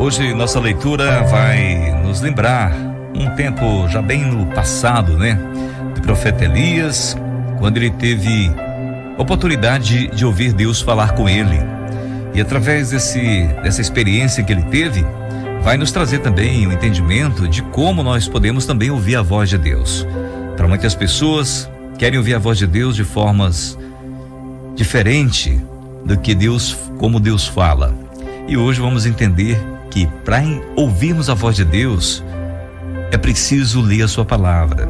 Hoje nossa leitura vai nos lembrar um tempo já bem no passado, né? Do profeta Elias, quando ele teve oportunidade de ouvir Deus falar com ele. E através dessa experiência que ele teve, vai nos trazer também o entendimento de como nós podemos também ouvir a voz de Deus. Para muitas pessoas, querem ouvir a voz de Deus de formas diferentes do que como Deus fala. E hoje vamos entender que para ouvirmos a voz de Deus, é preciso ler a sua palavra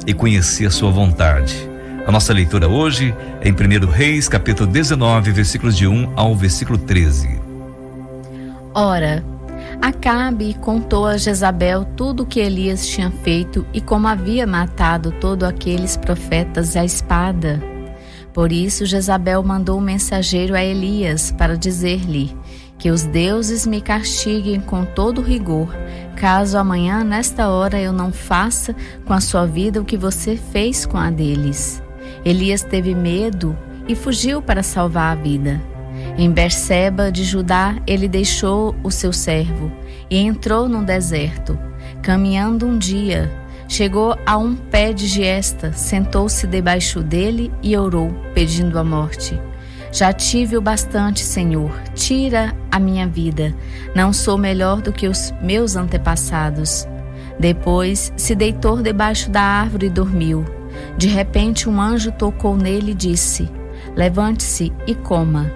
e conhecer a sua vontade. A nossa leitura hoje é em 1 Reis, capítulo 19, versículos de 1 ao versículo 13. Ora, Acabe contou a Jezabel tudo o que Elias tinha feito e como havia matado todos aqueles profetas à espada. Por isso Jezabel mandou um mensageiro a Elias para dizer-lhe que os deuses me castiguem com todo rigor, caso amanhã nesta hora eu não faça com a sua vida o que você fez com a deles. Elias teve medo e fugiu para salvar a vida. Em Berseba de Judá, ele deixou o seu servo e entrou no deserto. Caminhando um dia, chegou a um pé de giesta, sentou-se debaixo dele e orou, pedindo a morte. Já tive o bastante, Senhor, tira a minha vida. Não sou melhor do que os meus antepassados. Depois se deitou debaixo da árvore e dormiu. De repente um anjo tocou nele e disse: levante-se e coma.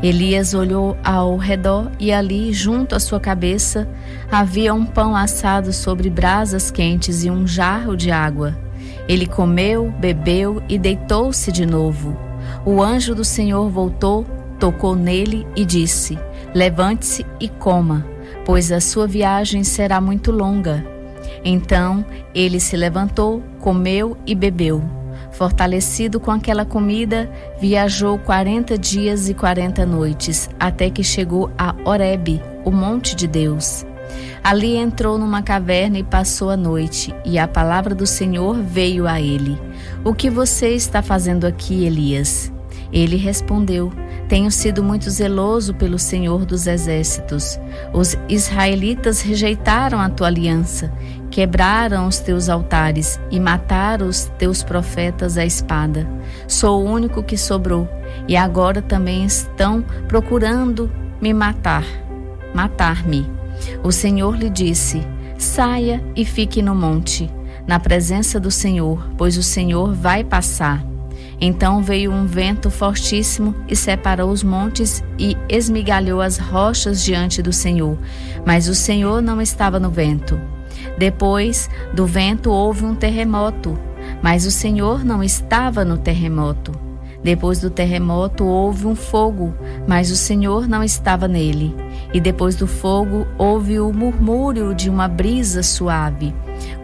Elias olhou ao redor e ali, junto à sua cabeça, havia um pão assado sobre brasas quentes e um jarro de água. Ele comeu, bebeu e deitou-se de novo. O anjo do Senhor voltou, tocou nele e disse: levante-se e coma, pois a sua viagem será muito longa. Então ele se levantou, comeu e bebeu. Fortalecido com aquela comida, viajou 40 dias e 40 noites, até que chegou a Horebe, o monte de Deus. Ali entrou numa caverna e passou a noite, e a palavra do Senhor veio a ele: o que você está fazendo aqui, Elias? Ele respondeu: tenho sido muito zeloso pelo Senhor dos Exércitos. Os israelitas rejeitaram a tua aliança, quebraram os teus altares e mataram os teus profetas à espada. Sou o único que sobrou, e agora também estão procurando me matar-me. O Senhor lhe disse: saia e fique no monte, na presença do Senhor, pois o Senhor vai passar. Então veio um vento fortíssimo e separou os montes e esmigalhou as rochas diante do Senhor, mas o Senhor não estava no vento. Depois do vento houve um terremoto, mas o Senhor não estava no terremoto. Depois do terremoto houve um fogo, mas o Senhor não estava nele. E depois do fogo houve o murmúrio de uma brisa suave.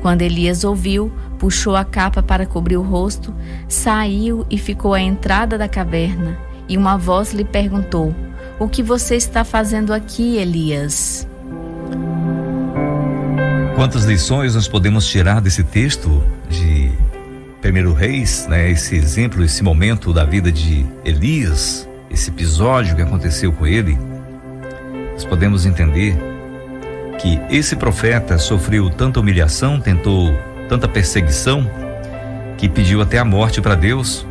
Quando Elias ouviu, puxou a capa para cobrir o rosto, saiu e ficou à entrada da caverna. E uma voz lhe perguntou: o que você está fazendo aqui, Elias? Quantas lições nós podemos tirar desse texto de 1 Reis, né? Esse exemplo, esse momento da vida de Elias, esse episódio que aconteceu com ele. Nós podemos entender que esse profeta sofreu tanta humilhação, tentou tanta perseguição, que pediu até a morte para Deus,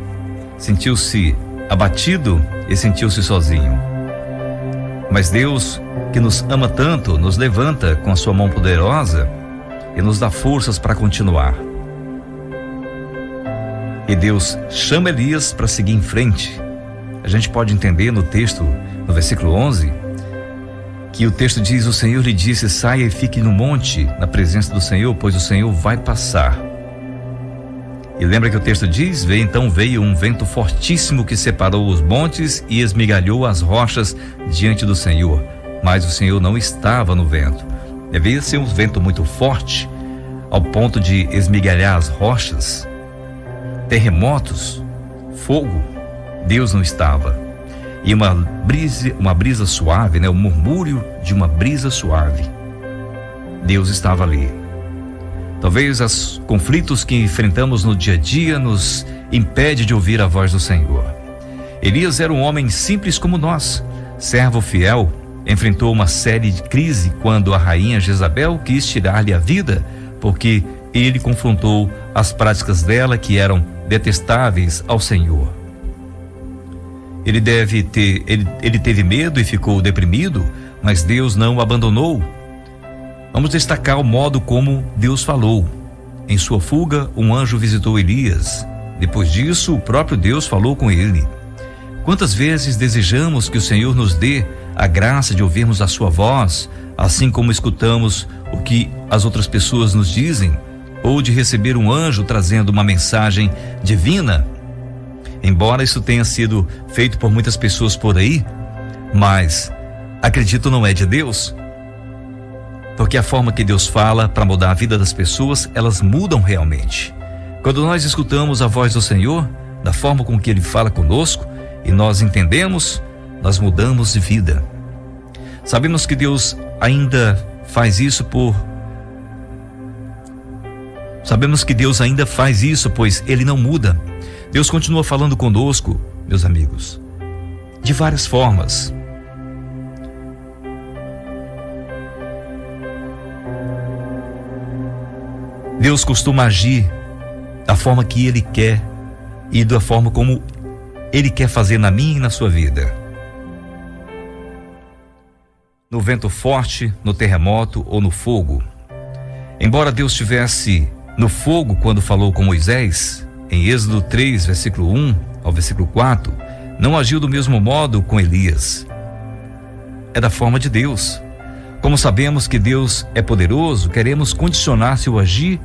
sentiu-se abatido e sentiu-se sozinho. Mas Deus, que nos ama tanto, nos levanta com a sua mão poderosa e nos dá forças para continuar. E Deus chama Elias para seguir em frente. A gente pode entender no texto, no versículo 11, que o texto diz: o Senhor lhe disse: saia e fique no monte, na presença do Senhor, pois o Senhor vai passar. E lembra que o texto diz: então veio um vento fortíssimo que separou os montes e esmigalhou as rochas diante do Senhor, mas o Senhor não estava no vento. Devia ser um vento muito forte, ao ponto de esmigalhar as rochas, terremotos, fogo. Deus não estava. E uma brisa suave, né? O murmúrio de uma brisa suave. Deus estava ali. Talvez os conflitos que enfrentamos no dia a dia nos impede de ouvir a voz do Senhor. Elias era um homem simples como nós, servo fiel, enfrentou uma série de crise quando a rainha Jezabel quis tirar-lhe a vida, porque ele confrontou as práticas dela que eram detestáveis ao Senhor. Ele teve medo e ficou deprimido, mas Deus não o abandonou. Vamos destacar o modo como Deus falou. Em sua fuga, um anjo visitou Elias. Depois disso, o próprio Deus falou com ele. Quantas vezes desejamos que o Senhor nos dê a graça de ouvirmos a sua voz, assim como escutamos o que as outras pessoas nos dizem, ou de receber um anjo trazendo uma mensagem divina? Embora isso tenha sido feito por muitas pessoas por aí, mas acredito não é de Deus. Porque a forma que Deus fala para mudar a vida das pessoas, elas mudam realmente. Quando nós escutamos a voz do Senhor, da forma com que Ele fala conosco, e nós entendemos, nós mudamos de vida. Sabemos que Deus ainda faz isso pois Ele não muda. Deus continua falando conosco, meus amigos, de várias formas. Deus costuma agir da forma que Ele quer e da forma como Ele quer fazer na minha e na sua vida. No vento forte, no terremoto ou no fogo. Embora Deus estivesse no fogo quando falou com Moisés, em Êxodo 3, versículo 1 ao versículo 4, não agiu do mesmo modo com Elias. É da forma de Deus. Como sabemos que Deus é poderoso, queremos condicionar seu agir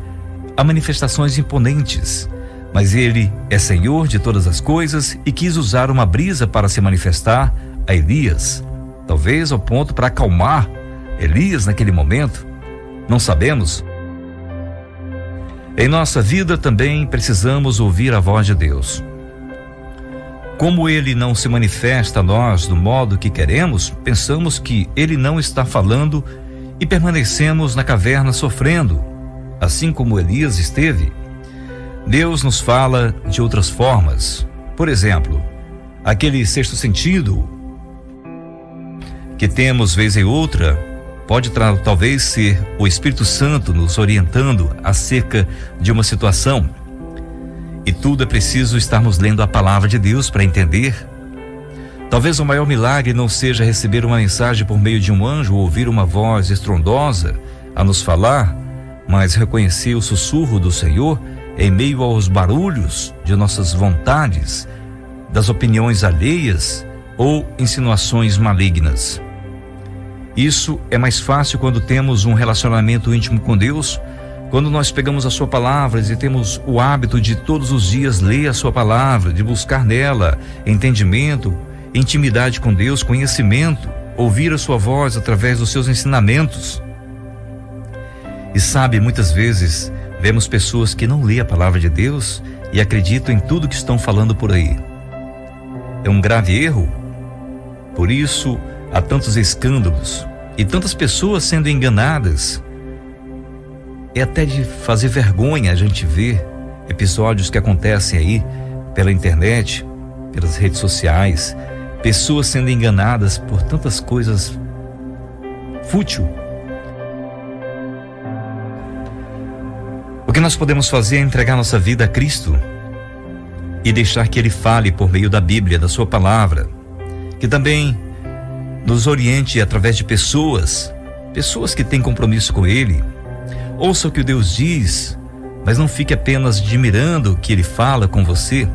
a manifestações imponentes. Mas Ele é Senhor de todas as coisas e quis usar uma brisa para se manifestar a Elias, talvez ao ponto para acalmar Elias naquele momento. Não sabemos. Em nossa vida também precisamos ouvir a voz de Deus. Como Ele não se manifesta a nós do modo que queremos, pensamos que Ele não está falando e permanecemos na caverna sofrendo, assim como Elias esteve. Deus nos fala de outras formas. Por exemplo, aquele sexto sentido que temos vez em outra, pode talvez ser o Espírito Santo nos orientando acerca de uma situação. E tudo é preciso estarmos lendo a palavra de Deus para entender. Talvez o maior milagre não seja receber uma mensagem por meio de um anjo ou ouvir uma voz estrondosa a nos falar, mas reconhecer o sussurro do Senhor em meio aos barulhos de nossas vontades, das opiniões alheias ou insinuações malignas. Isso é mais fácil quando temos um relacionamento íntimo com Deus, quando nós pegamos a sua palavra e temos o hábito de todos os dias ler a sua palavra, de buscar nela entendimento, intimidade com Deus, conhecimento, ouvir a sua voz através dos seus ensinamentos. E sabe, muitas vezes vemos pessoas que não lêem a palavra de Deus e acreditam em tudo que estão falando por aí. É um grave erro. Por isso há tantos escândalos e tantas pessoas sendo enganadas. É até de fazer vergonha a gente ver episódios que acontecem aí pela internet, pelas redes sociais, pessoas sendo enganadas por tantas coisas fútil. O que nós podemos fazer é entregar nossa vida a Cristo e deixar que Ele fale por meio da Bíblia, da sua palavra, que também nos oriente através de pessoas que têm compromisso com Ele. Ouça o que Deus diz, mas não fique apenas admirando o que Ele fala com você.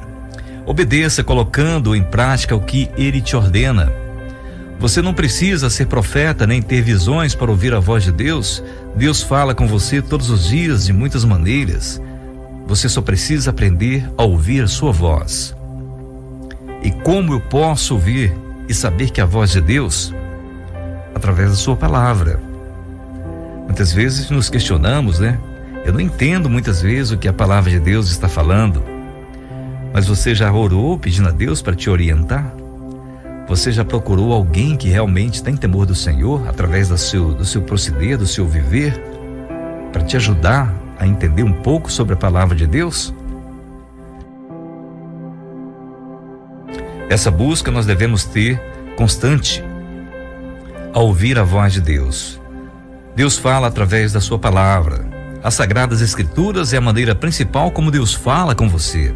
Obedeça colocando em prática o que Ele te ordena. Você não precisa ser profeta nem ter visões para ouvir a voz de Deus. Deus fala com você todos os dias de muitas maneiras. Você só precisa aprender a ouvir a sua voz. E como eu posso ouvir e saber que é a voz de Deus? Através da sua palavra. Muitas vezes nos questionamos, né? Eu não entendo muitas vezes o que a palavra de Deus está falando. Mas você já orou pedindo a Deus para te orientar? Você já procurou alguém que realmente tem temor do Senhor através do seu proceder, do seu viver, para te ajudar a entender um pouco sobre a palavra de Deus? Essa busca nós devemos ter constante. a ouvir a voz de Deus. Deus fala através da sua palavra. As Sagradas Escrituras é a maneira principal como Deus fala com você.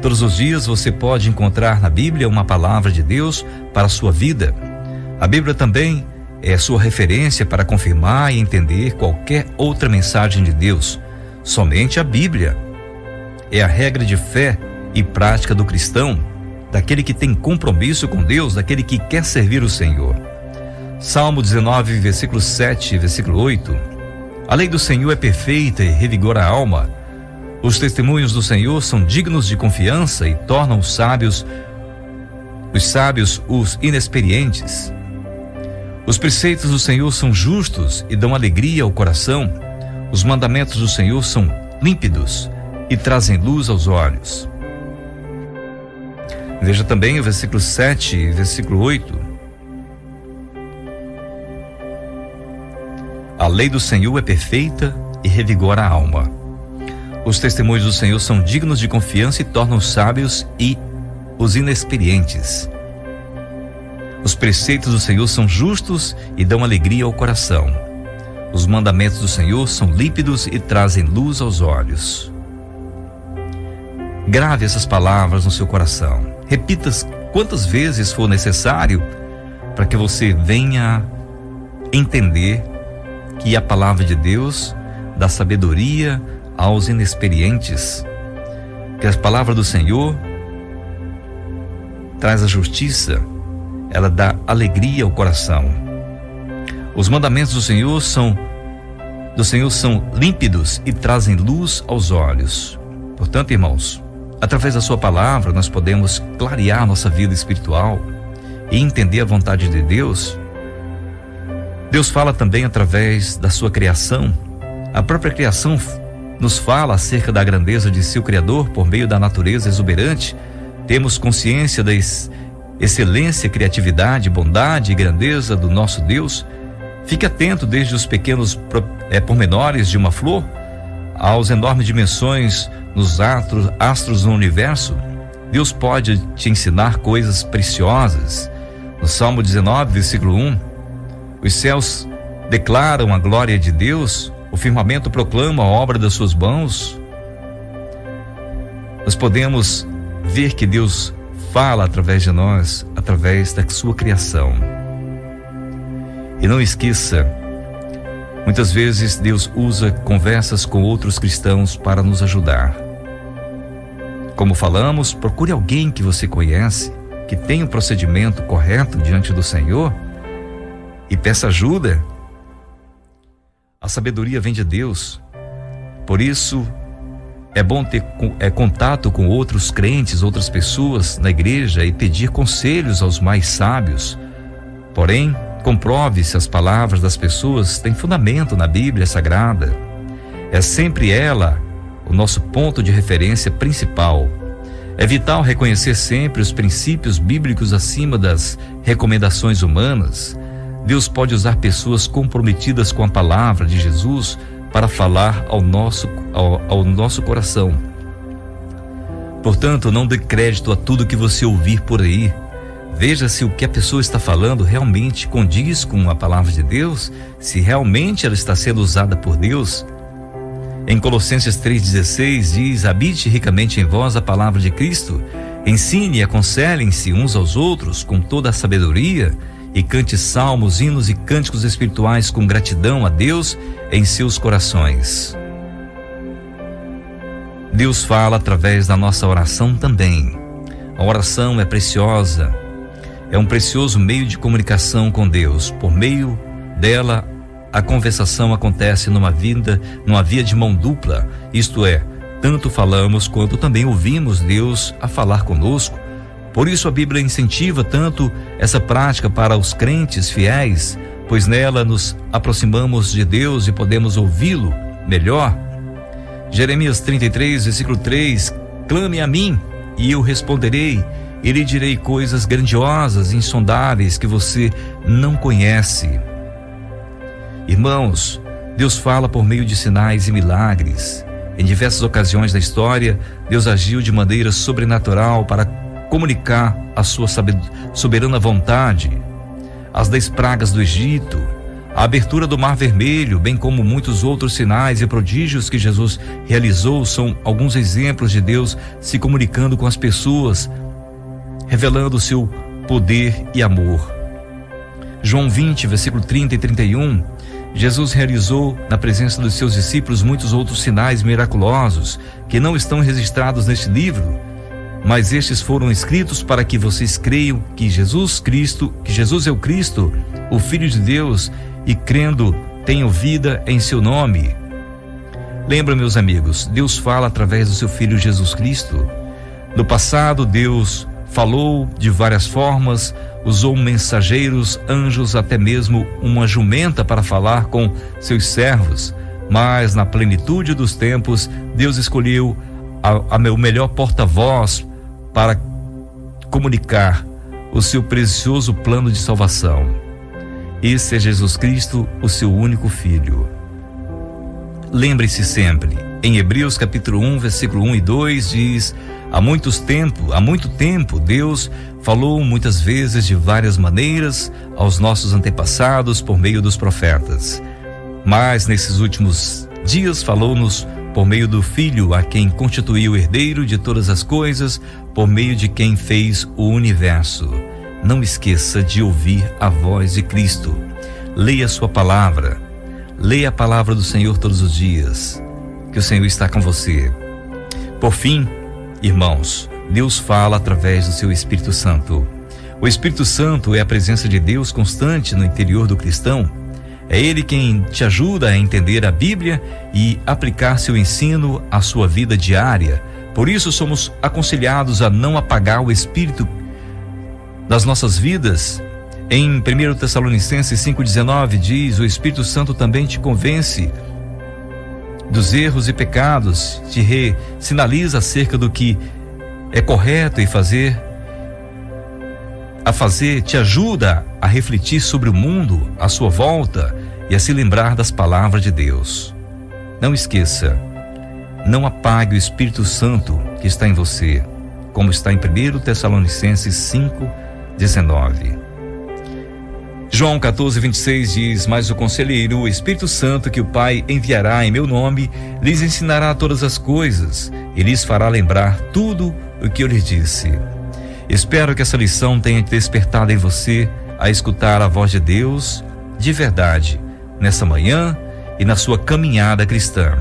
Todos os dias você pode encontrar na Bíblia uma palavra de Deus para a sua vida. A Bíblia também é a sua referência para confirmar e entender qualquer outra mensagem de Deus. Somente a Bíblia é a regra de fé e prática do cristão, daquele que tem compromisso com Deus, daquele que quer servir o Senhor. Salmo 19, versículo 7, versículo 8. A lei do Senhor é perfeita e revigora a alma. Os testemunhos do Senhor são dignos de confiança e tornam os sábios os inexperientes. Os preceitos do Senhor são justos e dão alegria ao coração. Os mandamentos do Senhor são límpidos e trazem luz aos olhos. Veja também o versículo 7 e versículo 8. A lei do Senhor é perfeita e revigora a alma. Os testemunhos do Senhor são dignos de confiança e tornam os sábios e os inexperientes. Os preceitos do Senhor são justos e dão alegria ao coração. Os mandamentos do Senhor são límpidos e trazem luz aos olhos. Grave essas palavras no seu coração. Repita-as quantas vezes for necessário para que você venha entender que a palavra de Deus dá sabedoria aos inexperientes, que a palavra do Senhor traz a justiça, ela dá alegria ao coração. Os mandamentos do Senhor são límpidos e trazem luz aos olhos. Portanto, irmãos, através da sua palavra nós podemos clarear nossa vida espiritual e entender a vontade de Deus. Deus fala também através da sua criação. A própria criação nos fala acerca da grandeza de seu Criador por meio da natureza exuberante. Temos consciência da excelência, criatividade, bondade e grandeza do nosso Deus. Fique atento desde os pequenos pormenores de uma flor aos enormes dimensões nos astros no universo. Deus pode te ensinar coisas preciosas. No Salmo 19, versículo 1, os céus declaram a glória de Deus, o firmamento proclama a obra das suas mãos. Nós podemos ver que Deus fala através de nós, através da sua criação. E não esqueça, muitas vezes Deus usa conversas com outros cristãos para nos ajudar. Como falamos, procure alguém que você conhece, que tem um procedimento correto diante do Senhor e peça ajuda. A sabedoria vem de Deus. Por isso, é bom ter contato com outros crentes, outras pessoas na igreja e pedir conselhos aos mais sábios. Porém, comprove se as palavras das pessoas têm fundamento na Bíblia Sagrada. É sempre ela o nosso ponto de referência principal. É vital reconhecer sempre os princípios bíblicos acima das recomendações humanas. Deus pode usar pessoas comprometidas com a palavra de Jesus para falar ao nosso coração. Portanto, não dê crédito a tudo que você ouvir por aí. Veja se o que a pessoa está falando realmente condiz com a palavra de Deus, se realmente ela está sendo usada por Deus. Em Colossenses 3,16 diz: habite ricamente em vós a palavra de Cristo, ensine e aconselhem-se uns aos outros com toda a sabedoria, e cante salmos, hinos e cânticos espirituais com gratidão a Deus em seus corações. Deus fala através da nossa oração também. A oração é preciosa, é um precioso meio de comunicação com Deus. Por meio dela, a conversação acontece numa via de mão dupla, isto é, tanto falamos quanto também ouvimos Deus a falar conosco. Por isso a Bíblia incentiva tanto essa prática para os crentes fiéis, pois nela nos aproximamos de Deus e podemos ouvi-lo melhor. Jeremias 33, versículo 3: clame a mim e eu responderei, e lhe direi coisas grandiosas e insondáveis que você não conhece. Irmãos, Deus fala por meio de sinais e milagres. Em diversas ocasiões da história, Deus agiu de maneira sobrenatural para comunicar a sua soberana vontade. as 10 pragas do Egito, a abertura do Mar Vermelho, bem como muitos outros sinais e prodígios que Jesus realizou, são alguns exemplos de Deus se comunicando com as pessoas, revelando o seu poder e amor. João 20, versículo 30 e 31, Jesus realizou na presença dos seus discípulos muitos outros sinais miraculosos que não estão registrados neste livro, mas estes foram escritos para que vocês creiam que Jesus é o Cristo, o Filho de Deus, e crendo tenham vida em seu nome. Lembra, meus amigos, Deus fala através do seu Filho Jesus Cristo. No passado, Deus falou de várias formas, usou mensageiros, anjos, até mesmo uma jumenta para falar com seus servos. Mas na plenitude dos tempos, Deus escolheu o melhor porta-voz para comunicar o seu precioso plano de salvação. Esse é Jesus Cristo, o seu único Filho. Lembre-se sempre, em Hebreus capítulo 1, versículo 1 e 2 diz: há muito tempo Deus falou muitas vezes de várias maneiras aos nossos antepassados por meio dos profetas. Mas nesses últimos dias falou-nos por meio do Filho, a quem constituiu o herdeiro de todas as coisas, por meio de quem fez o universo. Não esqueça de ouvir a voz de Cristo. Leia a sua palavra. Leia a palavra do Senhor todos os dias, que o Senhor está com você. Por fim, irmãos, Deus fala através do seu Espírito Santo. O Espírito Santo é a presença de Deus constante no interior do cristão. É Ele quem te ajuda a entender a Bíblia e aplicar seu ensino à sua vida diária. Por isso somos aconselhados a não apagar o Espírito das nossas vidas. Em 1 Tessalonicenses 5,19 diz: o Espírito Santo também te convence dos erros e pecados, te sinaliza acerca do que é correto e te ajuda a refletir sobre o mundo à sua volta e a se lembrar das palavras de Deus. Não esqueça, não apague o Espírito Santo que está em você, como está em 1 Tessalonicenses 5,19. João 14,26 diz: mas o Conselheiro, o Espírito Santo, que o Pai enviará em meu nome, lhes ensinará todas as coisas e lhes fará lembrar tudo o que eu lhes disse. Espero que essa lição tenha despertado em você a escutar a voz de Deus de verdade nessa manhã e na sua caminhada cristã.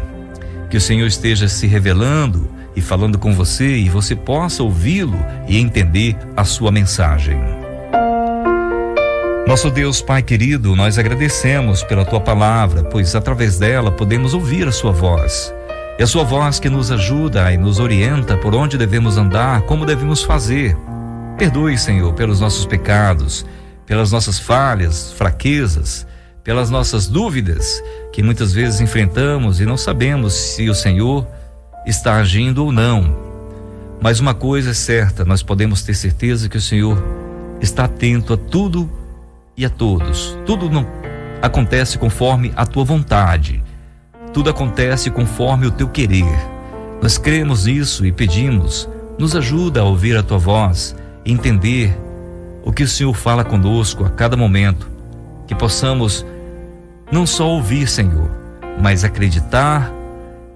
Que o Senhor esteja se revelando e falando com você e você possa ouvi-lo e entender a sua mensagem. Nosso Deus, Pai querido, nós agradecemos pela Tua palavra, pois através dela podemos ouvir a Sua voz. É a Sua voz que nos ajuda e nos orienta por onde devemos andar, como devemos fazer. Perdoe, Senhor, pelos nossos pecados, pelas nossas falhas, fraquezas, pelas nossas dúvidas que muitas vezes enfrentamos e não sabemos se o Senhor está agindo ou não. Mas uma coisa é certa, nós podemos ter certeza que o Senhor está atento a tudo e a todos. Tudo não acontece conforme a tua vontade. Tudo acontece conforme o teu querer. Nós cremos nisso e pedimos: nos ajuda a ouvir a tua voz e entender o que o Senhor fala conosco a cada momento. Que possamos não só ouvir, Senhor, mas acreditar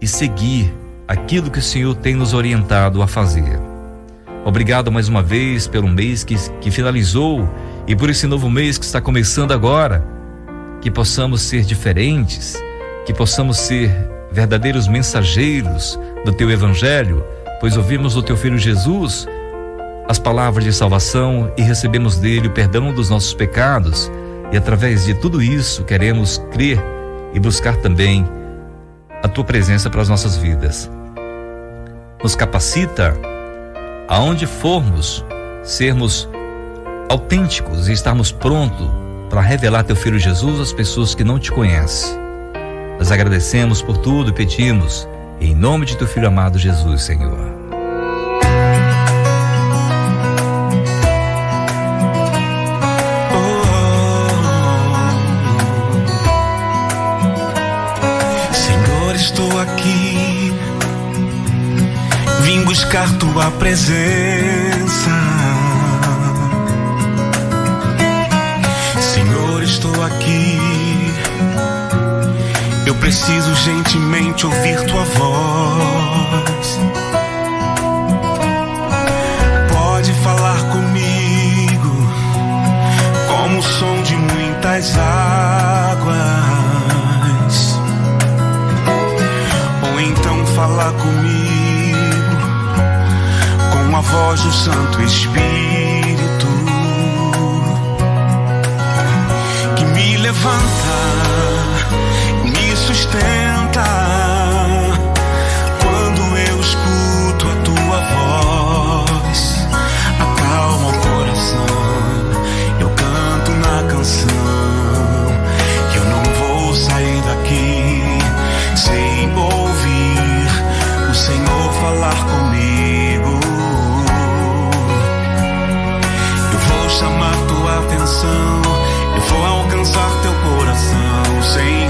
e seguir aquilo que o Senhor tem nos orientado a fazer. Obrigado mais uma vez pelo mês que finalizou e por esse novo mês que está começando agora. Que possamos ser diferentes, que possamos ser verdadeiros mensageiros do Teu Evangelho, pois ouvimos do Teu Filho Jesus as palavras de salvação e recebemos dele o perdão dos nossos pecados, e através de tudo isso queremos crer e buscar também a Tua presença para as nossas vidas. Nos capacita, aonde formos, sermos autênticos e estarmos prontos para revelar Teu Filho Jesus às pessoas que não Te conhecem. Nós agradecemos por tudo e pedimos em nome de Teu Filho amado Jesus, Senhor. Senhor, estou aqui, vim buscar Tua presença. estou aqui. Eu preciso gentilmente ouvir tua voz. Pode falar comigo como o som de muitas águas, ou então falar comigo com a voz do Santo Espírito, que me levanta, me sustenta. Quando eu escuto a tua voz, acalma o coração. Eu canto na canção que eu não vou sair daqui sem ouvir o Senhor falar comigo. Eu vou chamar tua atenção, eu vou alcançar teu coração, Senhor.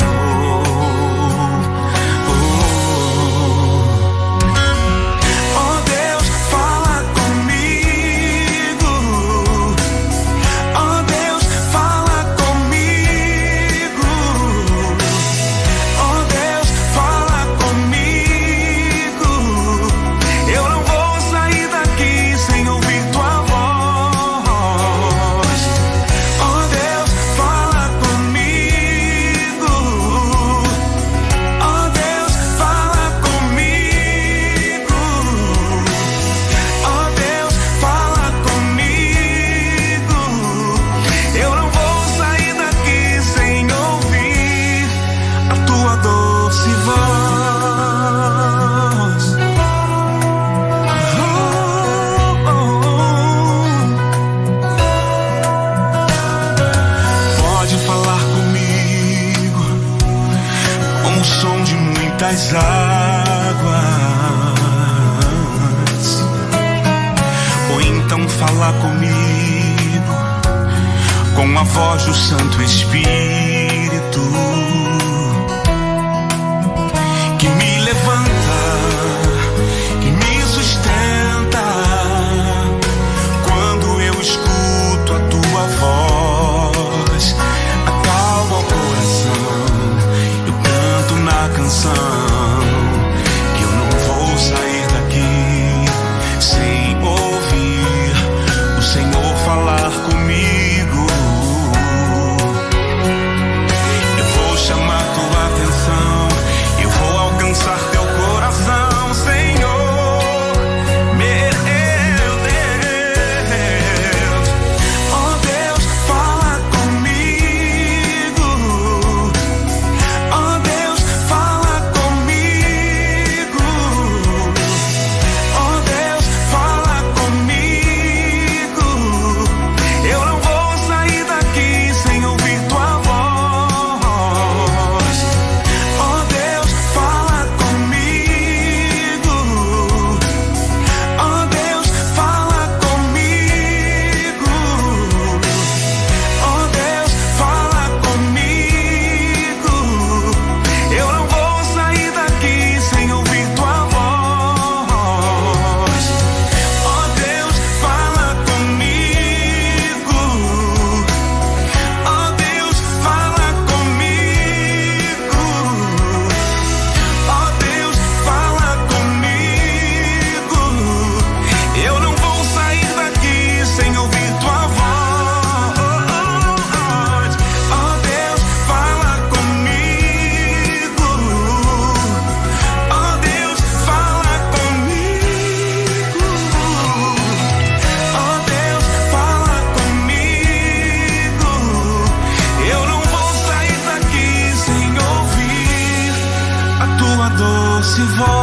Das águas, ou então falar comigo com a voz do Santo Espírito, que me levanta, que me sustenta. Quando eu escuto a tua voz, acalma o coração. Eu canto na canção que eu não vou sair daqui sem ouvir o Senhor falar comigo. Eu vou chamar tua atenção, eu vou alcançar teu coração, Senhor. Meu Deus, oh Deus, fala comigo. Oh Deus, fala comigo. Oh Deus, fala comigo. Eu não vou sair daqui sem ouvir tua voz. Oh Deus, fala comigo. Oh Deus, fala comigo. Oh Deus, fala comigo. Eu não vou sair daqui sem ouvir tua voz. Oh Deus, fala comigo. Oh Deus, fala comigo. Oh Deus, fala comigo. Eu não vou sair daqui sem ouvir tua voz. Oh Deus, fala comigo. Oh Deus, fala comigo. Oh Deus, fala comigo. Eu não vou sair daqui sem ouvir a tua doce voz.